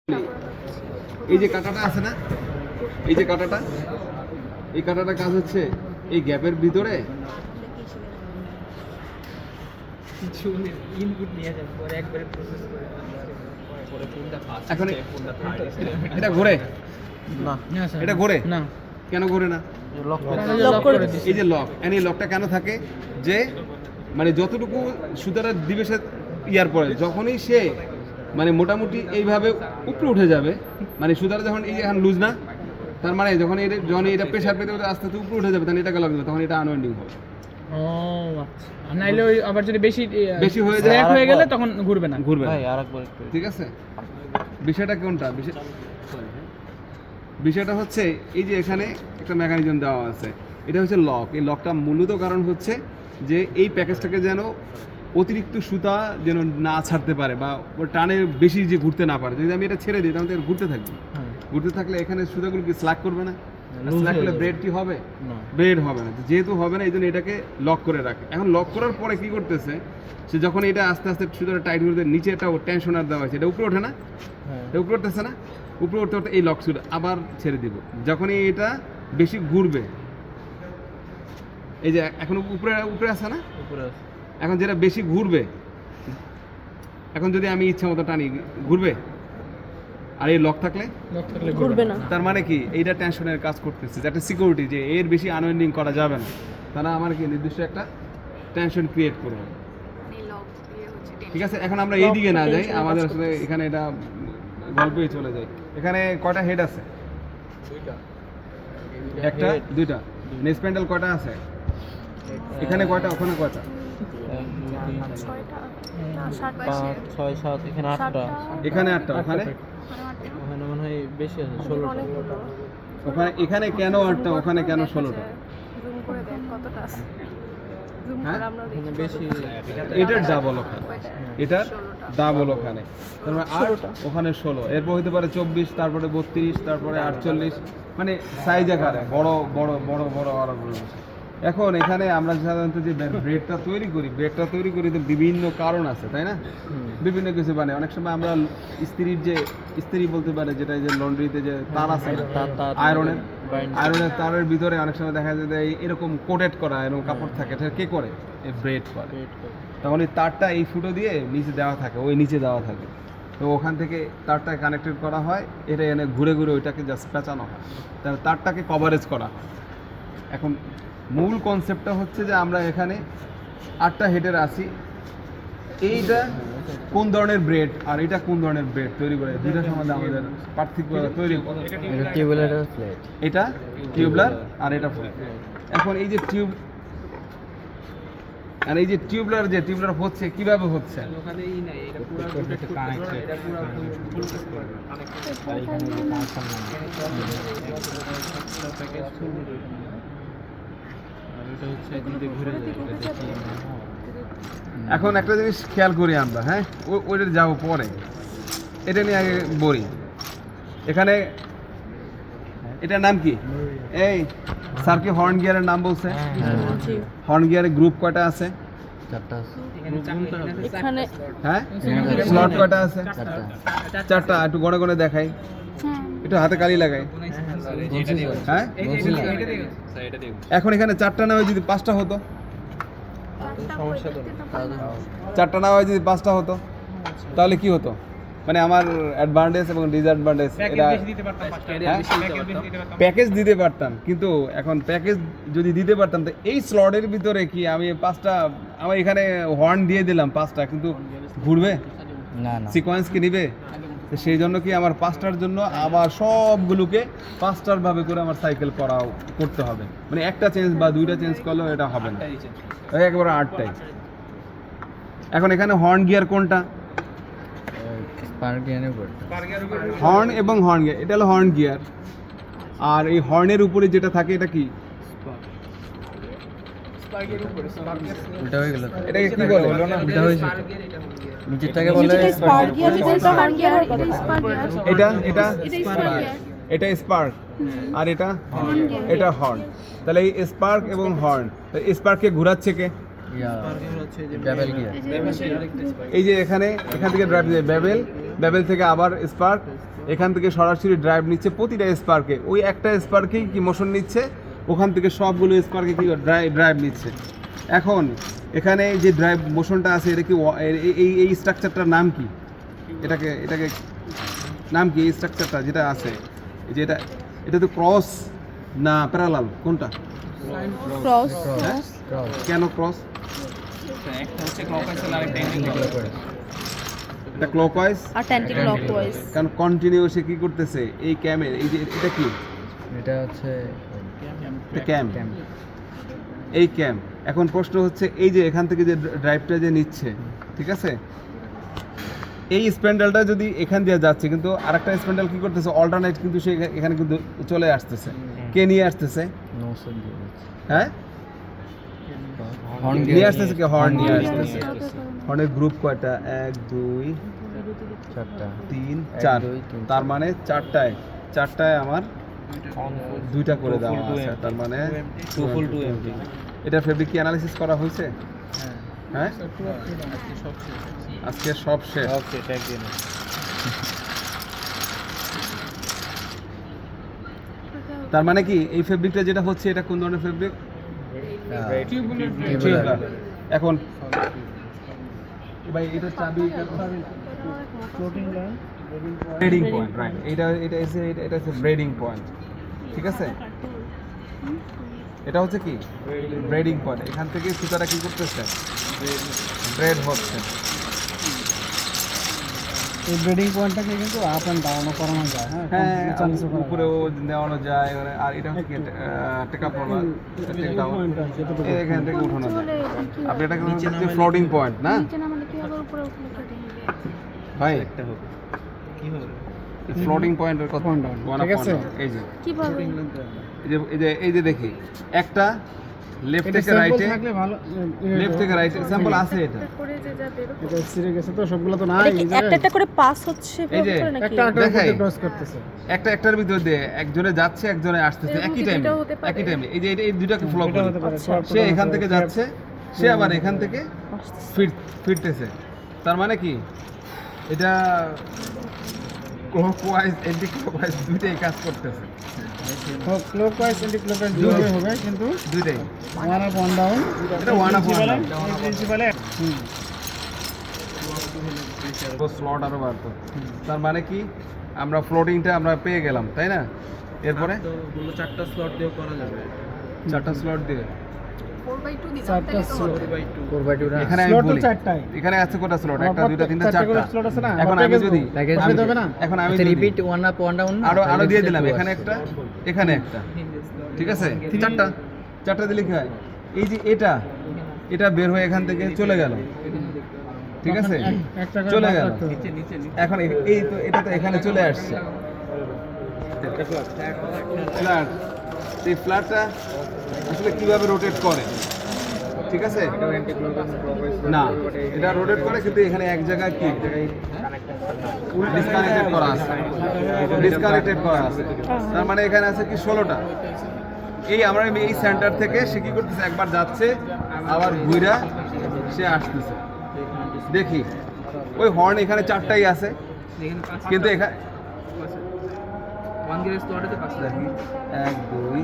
এই যে কাঁটাটা আছে না, এই যে কাঁটাটা, এই কাঁটাটা কাজ হচ্ছে এই গ্যাপের ভিতরে কিছু ইনপুট নিয়ে যাবে পরে একবারে প্রসেস করে পরে কোনটা ফার্স্ট এখন কোনটা থার্ড এটা ঘোরে না এটা ঘোরে না কেন ঘোরে না? লক করে এই যে লক, এই লকটা কেন থাকে যে মানে যতটুকু সুতাটা দিবে সে ইয়ার পরে যখনই সে মানে মোটামুটি এইভাবে উপরে উঠে যাবে, মানে সুতাটা যখন এই এখন লুজ না, তার মানে যখন এটা প্রেশার পেতে পেতে আস্তে আস্তে উপরে উঠে যাবে তখন এটাকে লক দেবে, তখন এটা আনওয়াইন্ডিং হবে। ও আচ্ছা, নাইলে ওই আবার যদি বেশি বেশি হয়ে যায় হয়ে গেলে তখন ঘুরবে না। ঘুরবে না। ভাই আরেকবার একটু ঠিক আছে, বিষয়টা কোনটা? বিষয়টা হচ্ছে এই যে এখানে একটা মেকানিজম দেওয়া আছে, এটা হচ্ছে লক। এই লকটা মূলত কারণ হচ্ছে যে এই প্যাকেজটাকে যেন অতিরিক্ত সুতা যেন না ছাড়তে পারে বা ওর টানে বেশি যে ঘুরতে না পারে। যদি আমি এটা ছেড়ে দিই তাহলে ঘুরতে থাকবে, ঘুরতে থাকলে এখানে সুতাগুলো কি স্ল্যাক করবে না? স্ল্যাক করলে ব্রেড কি হবে? ব্রেড হবে না। যেহেতু হবে না এই জন্য এটাকে লক করে রাখে। এখন লক করার পরে কি করতেছে, সে যখন এটা আস্তে আস্তে সুতোটা টাইট করতে নিচে একটা টেনশনার দেওয়া হয়েছে, এটা উপরে ওঠে না, এটা উপরে উঠতেছে না, উপরে উঠতে উঠতে এই লক সুতা আবার ছেড়ে দিব। যখনই এটা বেশি ঘুরবে, এই যে এখন উপরে উপরে আছে না, উপরে আছে এখন যেটা বেশি ঘুরবে, এখন যদি আমি ইচ্ছা মতো টানি ঘুরবে, আর এই লক থাকলে ঘুরবে না। তার মানে কি এইটা টেনশনের কাজ করতেছে, একটা সিকিউরিটি যে এর বেশি আনওয়াইন্ডিং করা যাবে না। তারা আমার কি নির্দিষ্ট একটা টেনশন ক্রিয়েট করবে। ঠিক আছে, এখন আমরা এই দিকে না যাই, আমাদের আসলে এখানে এটা গল্পই চলে যায়। এখানে কয়টা হেড আছে? একটা দুইটা। নেক্সট প্যান্ডেল কয়টা আছে? এখানে কয়টা, ওখানে কয়টা? 5 6 7 এখানে 8টা এখানে 8টা, ওখানে ওখানে মনে হয় বেশি আছে 16টা ওখানে এখানে কেন 8টা, ওখানে কেন 16টা? হ্যাঁ, এখানে বেশি এটার ডাবল ওখানে, এটার ডাবল ওখানে, তার মানে 8, ওখানে 16, এরপর হতে পারে 24, তারপরে 32, তারপরে 48, মানে সাইজ আকারে বড় বড় বড় বড় আরো বড়। এখন এখানে আমরা সাধারণত যে ব্রেডটা তৈরি করি তো বিভিন্ন কারণ আছে, তাই না? বিভিন্ন কিছু মানে অনেক সময় আমরা ইস্ত্রির যে ইস্ত্রি বলতে পারে, যেটা যে লন্ড্রিতে যে তার আছে আয়রনের তারের ভিতরে অনেক সময় দেখা যায় যে এরকম কোটেড করা এরকম কাপড় থাকে, এটা কে করে? এই ব্রেড করে। তখন এই তারটা এই ফুটো দিয়ে নিচে দেওয়া থাকে, ওই নিচে দেওয়া থাকে, তো ওখান থেকে তারটা কানেক্টেড করা হয়, এটা এনে ঘুরে ঘুরে ওইটাকে জাস্ট পেঁচানো হয়, তাহলে তারটাকে কভারেজ করা হয়। এখন মূল কনসেপ্টটা হচ্ছে যে আমরা এখানে 8টা হেডের আছি, এইটা কোন ধরনের ব্রেড আর এটা কোন ধরনের ব্রেড তৈরি করে, দুইটার সম্বন্ধে আমাদের পার্থক্য তৈরি করে। এটা টিউবলার আর এটা ফুল। এখন এই যে টিউব আর এই যে টিউবলার হচ্ছে কিভাবে হচ্ছে, এখন একটা জিনিস খেয়াল করি আমরা, হ্যাঁ ওইটা যাবো পরে, এটা নিয়ে আগে বলি। এখানে এটার নাম কি? এই স্যার কি হর্ন গিয়ারের নাম বলছে? হর্ন গিয়ারের গ্রুপ কয়টা আছে? 4টা হ্যাঁ, স্লট কয়টা আছে? 4টা। একটু গনে গনে দেখাই, একটু হাতে কালি লাগাই। হ্যাঁ, এখন এখানে 4টা না হয় যদি 5টা হতো, সমস্যা তো 4টা না হয় যদি 5টা হতো, তাহলে কি হতো? মানে আমার অ্যাডভান্টেজ এবং ডিসঅ্যাডভান্টেজ, এটা প্যাকেজ দিতে পারতাম, কিন্তু এখন প্যাকেজ যদি দিতে পারতাম তো এই স্লটের ভিতরে কি আমি 5টা, আমার এখানে হর্ন দিয়ে দিলাম 5টা, কিন্তু ঘুরবে না সিকোয়েন্স কি নিবে? তো সেই জন্য কি আমার 5টার জন্য আবার সবগুলোকে 5টার ভাবে করে আমার সাইকেল করতে হবে, মানে একটা চেঞ্জ বা 2টা চেঞ্জ করলেও এটা হবে না, একেবারে 8টাই। এখন এখানে হর্ন গিয়ার কোনটা? হর্ন এবং হর্ন গিয়ার, এটা হলো হর্ন গিয়ার। আর এই হর্নের উপরে যেটা থাকে এটা কি? উল্টা হয়ে গেল, এটাকে কি বলে? উল্টা হয়েছে, নিচেরটাকে বলে স্পার্ক গিয়ার, যেটা হর্ন গিয়ার, এটা স্পার্ক গিয়ার, এটা স্পার্ক, আর এটা হর্ন। তাহলে এই স্পার্ক এবং হর্ন, স্পার্ককে ঘোরাচ্ছে কে? Bevel gear. এই যে এখান থেকে ড্রাইভ ব্যাবেল, বেবেল থেকে আবার স্পার্ক, এখান থেকে সরাসরি ড্রাইভ নিচ্ছে প্রতিটা স্পার্কে, ওই একটা স্পার্কেই কি মোশন নিচ্ছে, ওখান থেকে সবগুলো স্পার্কে কি ড্রাইভ নিচ্ছে। এখন এখানে যে ড্রাইভ মোশনটা আছে এটা কি এই স্ট্রাকচারটার নাম কি? এটাকে নাম কি এই স্ট্রাকচারটা যেটা আছে, যে এটা তো ক্রস না প্যারালাল কোনটা? ক্রস হ্যাঁ কেন ক্রস? একটা হচ্ছে ক্লকওয়াইজ আর আরেকটা অ্যান্টি ক্লকওয়াইজ। এটা ক্লকওয়াইজ আর অ্যান্টি ক্লকওয়াইজ। কারণ কন্টিনিউয়াসলি কি করতেছে এই ক্যামের, এই যে এটা কি, এটা হচ্ছে এটা ক্যাম, এই ক্যাম। এখন প্রশ্ন হচ্ছে এই যে এখান থেকে যে ড্রাইভটা যে নিচ্ছে, ঠিক আছে, এই স্প্যান্ডেলটা যদি এখান দিয়ে যাচ্ছে কিন্তু আরেকটা স্প্যান্ডেল কি করতেছে অল্টারনেট, কিন্তু সে এখানে কিন্তু চলে আসতেছে, কে নিয়ে আসতেছে? নৌসন দিয়ে দিচ্ছে। হ্যাঁ হর্ন নিয়ে আসতেছে, কি হর্ন নিয়ে আসতেছে। হর্নের গ্রুপ কয়টা? 1 2 চারটা 3 এক, 4, দুই, তিন, তার মানে চারটায় আমার দুইটা করে দেওয়া আছে, তার মানে 2 ফুল 2 এমটি। এটা ফেব্রিক কি অ্যানালিসিস করা হয়েছে? হ্যাঁ আজকে সব শেষ। তার মানে কি এই ফেব্রিকটা যেটা হচ্ছে এটা কোন ধরনের ফেব্রিক? টিউবুলার। এখন ভাই এটা চাবি ব্রেডিং পয়েন্ট, রাইট? এটা হচ্ছে ব্রেডিং পয়েন্ট, ঠিক আছে? এটা হচ্ছে কি ব্রেডিং পয়েন্ট। এখান থেকে সুতাটা কি করতেছে? ব্রেড হচ্ছে। এই ব্রিডিং পয়েন্টটাকে কিন্তু আপ এন্ড ডাউনও করানো যায়। হ্যাঁ উপরেও নেওয়ানো যায়, আর এটা হচ্ছে টেকআপ রোলার, এখান থেকে উঠানো যায়। আপনি এটাকে হচ্ছে ফ্লোটিং পয়েন্ট না নিচে নামালে কি হবে, উপরে উঠলে কি হবে? ভাই? কি হবে? ফ্লোটিং পয়েন্টের কথা ঠিক আছে। এই যে কিভাবে? এই যে দেখি একটা লেফট থেকে রাইটে, লেফট থেকে রাইটে স্যাম্পল আছে। এটা করে যে যাবে এটা সিরে গেছে তো সবগুলো তো নাই। এটা কি একটা একটা করে পাস হচ্ছে এই যে ভিতরে নাকি? একটা দেখাই। ক্রস করতেছে। একটার ভিতর দিয়ে একজনে যাচ্ছে একজনে আসতেছে এরকম একই কি টাইমে, দুইটাও হতে পারে? একই টাইমে। এই যে এই দুটাকে ফলো এটা করে হতে পারে। সে এখান থেকে যাচ্ছে, সে আবার এখান থেকে ফিরতেছে। তার মানে কি এটা ক্লকওয়াইজ অ্যান্টি ক্লকওয়াইজ দুইটাই কাজ করতেছে, ক্লকওয়াইজ এন্টি ক্লকওয়াইজ দুটোই হবে, কিন্তু দুইটাই। One up one down. এটা ওয়ান আপ ওয়ান প্রিন্সিপালে স্লট আরো বাড়তো। তার মানে কি আমরা ফ্লোটিংটা আমরা পেয়ে গেলাম, তাই না? এরপরে চারটা স্লট দিয়েও করা যাবে। 4টা স্লট দিয়ে 4/2 দিতে চারটা স্লট 4x2 না এখানে আমি স্লট তো বলি চারটাই। এখানে আছে কটা স্লট? আমার 1 2 3 চারটা করে 4টা। slot আছে না? এখন আমার আমি package যদি package অসুবিধা হবে না? এখন আমি আচ্ছা যদি repeat one up one down না আরো দিয়ে দিলাম, এখানে একটা, এখানে একটা, ঠিক আছে? চারটা দিলে কি হয়? এই যে এটা বের হয়ে এখান থেকে চলে গেল, ঠিক আছে? একটা করে চলে বাদ গেল। রাখতে হবে। এখন এই তো এটা তো এখানে চলে আসছে ফ্ল্যাট। এই ফ্ল্যাটটা আসলে কিভাবে রোটেট করে, ঠিক আছে? না এটা রোটেট করে, কিন্তু এখানে এক জায়গায় কি ডিসকানেক্টেড করা আছে, ডিসকানেক্টেড করা আছে। তার মানে এখানে আছে কি 16টা। এই আমরা এই সেন্টার থেকে সে কি করতেছে, একবার যাচ্ছে আবার ঘুরা সে আসতেছে। দেখি ওই হর্ন এখানে 4টাই আছে, কিন্তু এখানে 1 2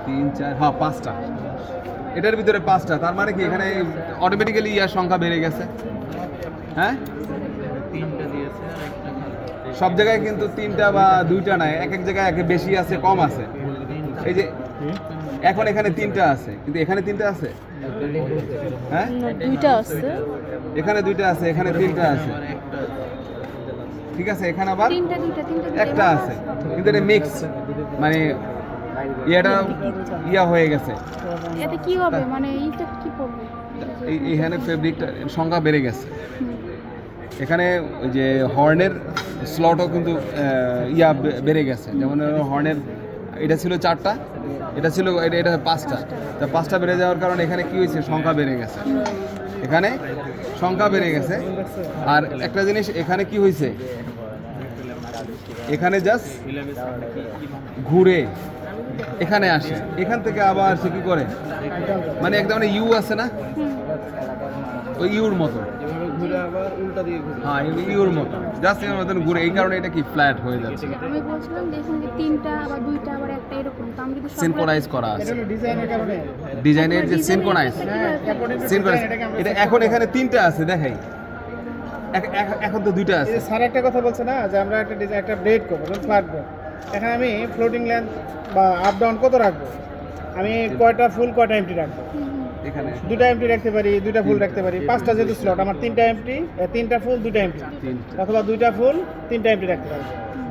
3 4 হ্যাঁ 5টা, এটার ভিতরে 5টা। তার মানে কি এখানে অটোমেটিক্যালি ইয়ার সংখ্যা বেড়ে গেছে। হ্যাঁ সব জায়গায় কিন্তু 3টা বা 2টা নাই, এক এক জায়গায় একে বেশি আছে কম আছে। এই যে এখন এখানে 3টা আছে, কিন্তু এখানে 3টা আছে। হ্যাঁ না, দুইটা আছে। এখানে 2টা আছে, এখানে 3টা আছে, ঠিক আছে? এখানে আবার তিনটা একটা আছে, কিন্তু এটা মিক্স, মানে ইয়া হয়ে গেছে। এতে কি হবে, মানে ইফেক্ট কি পড়বে? এইখানে ফেব্রিকটা সংখ্যা বেড়ে গেছে। এখানে ওই যে হর্নের স্লটও কিন্তু বেড়ে গেছে। যেমন হর্নের এটা ছিল 4টা, এটা ছিল এটা 5টা। তা 5টা বেড়ে যাওয়ার কারণে এখানে কি হয়েছে, সংখ্যা বেড়ে গেছে, এখানে সংখ্যা বেড়ে গেছে। আর একটা জিনিস এখানে কি হয়েছে, এখানে জাস্ট ঘুরে এখানে আসে, এখান থেকে আবার সে কি করে, মানে এক ধরনের ইউ আছে না, ওই ইউর মতো উল্টা দিয়ে ঘুরে হ্যাঁ ইউর মতো জাস্ট এর মতন ঘুরে, এই কারণে এটা কি ফ্ল্যাট হয়ে যাচ্ছে, আমি বলছিলাম যে এখানে যে তিনটা আবার দুইটা আবার একটা এরকম তো আমি যদি সবগুলো- সিনক্রোনাইজ করা এটা আছে হলো ডিজাইনের কারণে ডিজাইনের যে design সিনক্রোনাইজ এর হ্যাঁ কিভাবে according to সিনক্রোনাইজ design এটাকে আমরা এটা set এখন করতে এখানে তিনটা আছে দেখাই, এখন তো দুইটা এই আছে। যে স্যার একটা কথা বলছে না যে আমরা একটা ডিজাইন একটা ব্রেড করবো ফ্ল্যাট ব্রেড, এখানে আমি ফ্লোটিং লেন্থ বা আপ ডাউন কত রাখবো, আমি কয়টা ফুল কয়টা এমটি রাখবো, এখানে দুইটা এমটি রাখতে পারি, দুইটা ফুল রাখতে পারি, পাঁচটা যেহেতু স্লট আমার তিনটা এমটি, তিনটা ফুল দুইটা এমটি, তিনটা। অথবা দুইটা ফুল তিনটা এমটি রাখতে পারি,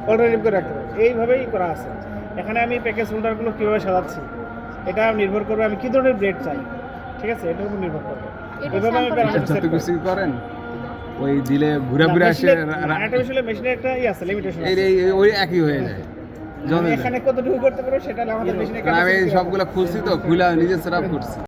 অল্টারনেটিভ করে রাখতে পারি, এইভাবেই করা আছে। এখানে আমি প্যাকেজ হোল্ডারগুলো কীভাবে সাজাচ্ছি এটা নির্ভর করবে আমি কী ধরনের ব্রেড চাই, ঠিক আছে, এটার উপর নির্ভর করবে। এটা এভাবে আমি sample প্যারামিটার যত সেট করি। কিছু করেন ওই দিলে ঘুরে ঘুরে আসে একটা বিষয়ে মেশিনের একটা আছে লিমিটেশন, ওই একই হয়ে যায়। এখানে কতটুকু করতে পারবো সেটা হলো আমাদের মেশিনের কারণ আমি সবগুলা খুলছি তো, খুলে নিজে সেট আপ করছি।